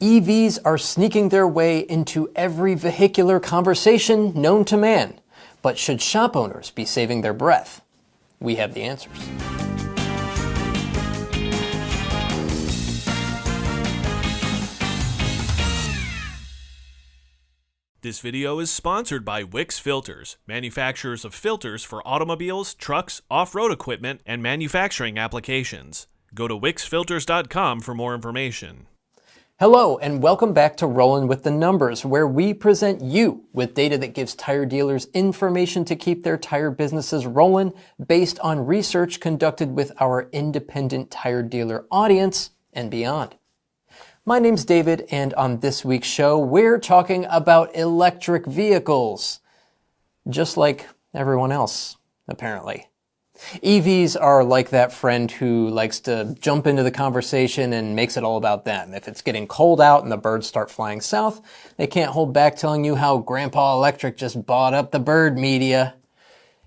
EVs are sneaking their way into every vehicular conversation known to man. But should shop owners be saving their breath? We have the answers. This video is sponsored by Wix Filters, manufacturers of filters for automobiles, trucks, off-road equipment, and manufacturing applications. Go to wixfilters.com for more information. Hello, and welcome back to Rollin' with the Numbers, where we present you with data that gives tire dealers information to keep their tire businesses rolling based on research conducted with our independent tire dealer audience and beyond. My name's David, and on this week's show, we're talking about electric vehicles. Just like everyone else, apparently. EVs are like that friend who likes to jump into the conversation and makes it all about them. If it's getting cold out and the birds start flying south, they can't hold back telling you how Grandpa Electric just bought up the bird media.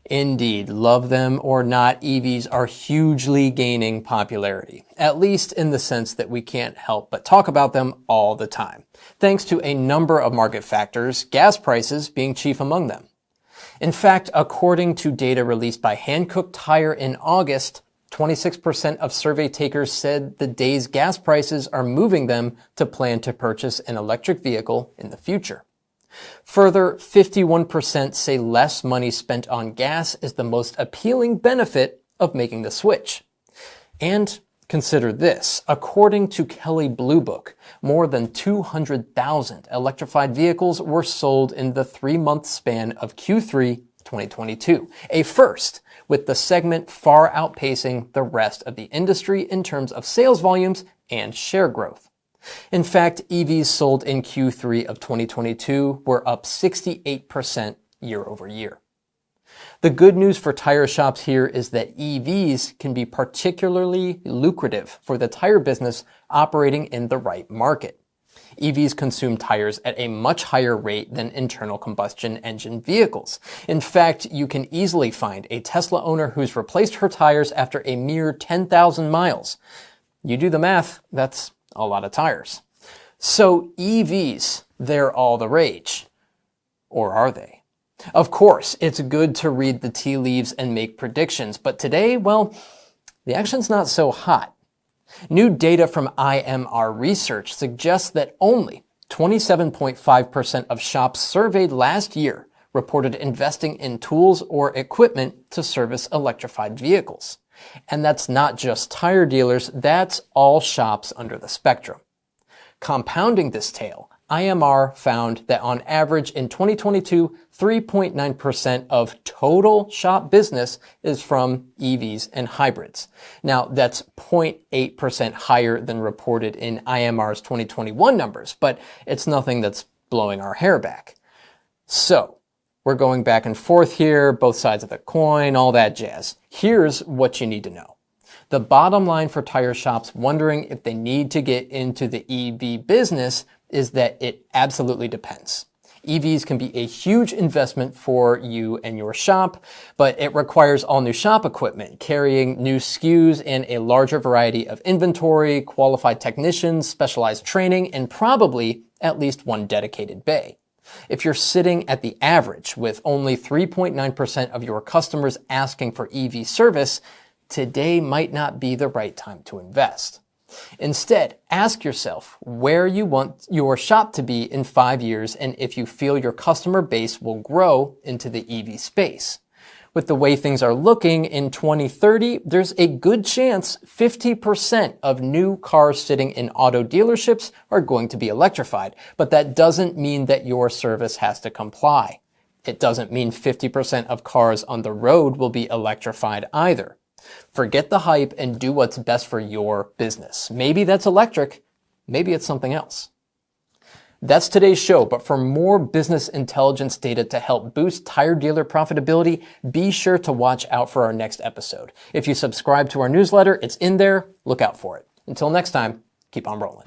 Indeed, love them or not, EVs are hugely gaining popularity, at least in the sense that we can't help but talk about them all the time, thanks to a number of market factors, gas prices being chief among them. In fact, according to data released by Hankook Tire in August, 26% of survey takers said the day's gas prices are moving them to plan to purchase an electric vehicle in the future. Further, 51% say less money spent on gas is the most appealing benefit of making the switch. And consider this. According to Kelley Blue Book, more than 200,000 electrified vehicles were sold in the 3-month span of Q3 2022, a first, with the segment far outpacing the rest of the industry in terms of sales volumes and share growth. In fact, EVs sold in Q3 of 2022 were up 68% year over year. The good news for tire shops here is that EVs can be particularly lucrative for the tire business operating in the right market. EVs consume tires at a much higher rate than internal combustion engine vehicles. In fact, you can easily find a Tesla owner who's replaced her tires after a mere 10,000 miles. You do the math, that's a lot of tires. So EVs, they're all the rage. Or are they? Of course, it's good to read the tea leaves and make predictions, but today, well, the action's not so hot. New data from IMR research suggests that only 27.5% of shops surveyed last year reported investing in tools or equipment to service electrified vehicles. And that's not just tire dealers, that's all shops under the spectrum. Compounding this tale, IMR found that on average in 2022, 3.9% of total shop business is from EVs and hybrids. Now, that's 0.8% higher than reported in IMR's 2021 numbers, but it's nothing that's blowing our hair back. So, we're going back and forth here, both sides of the coin, all that jazz. Here's what you need to know. The bottom line for tire shops wondering if they need to get into the EV business is that it absolutely depends. EVs can be a huge investment for you and your shop, but it requires all new shop equipment, carrying new SKUs and a larger variety of inventory, qualified technicians, specialized training, and probably at least one dedicated bay. If you're sitting at the average with only 3.9% of your customers asking for EV service, today might not be the right time to invest. Instead, ask yourself where you want your shop to be in 5 years and if you feel your customer base will grow into the EV space. With the way things are looking, in 2030, there's a good chance 50% of new cars sitting in auto dealerships are going to be electrified. But that doesn't mean that your service has to comply. It doesn't mean 50% of cars on the road will be electrified either. Forget the hype and do what's best for your business. Maybe that's electric, maybe it's something else. That's today's show, but for more business intelligence data to help boost tire dealer profitability, be sure to watch out for our next episode. If you subscribe to our newsletter, it's in there. Look out for it. Until next time, keep on rolling.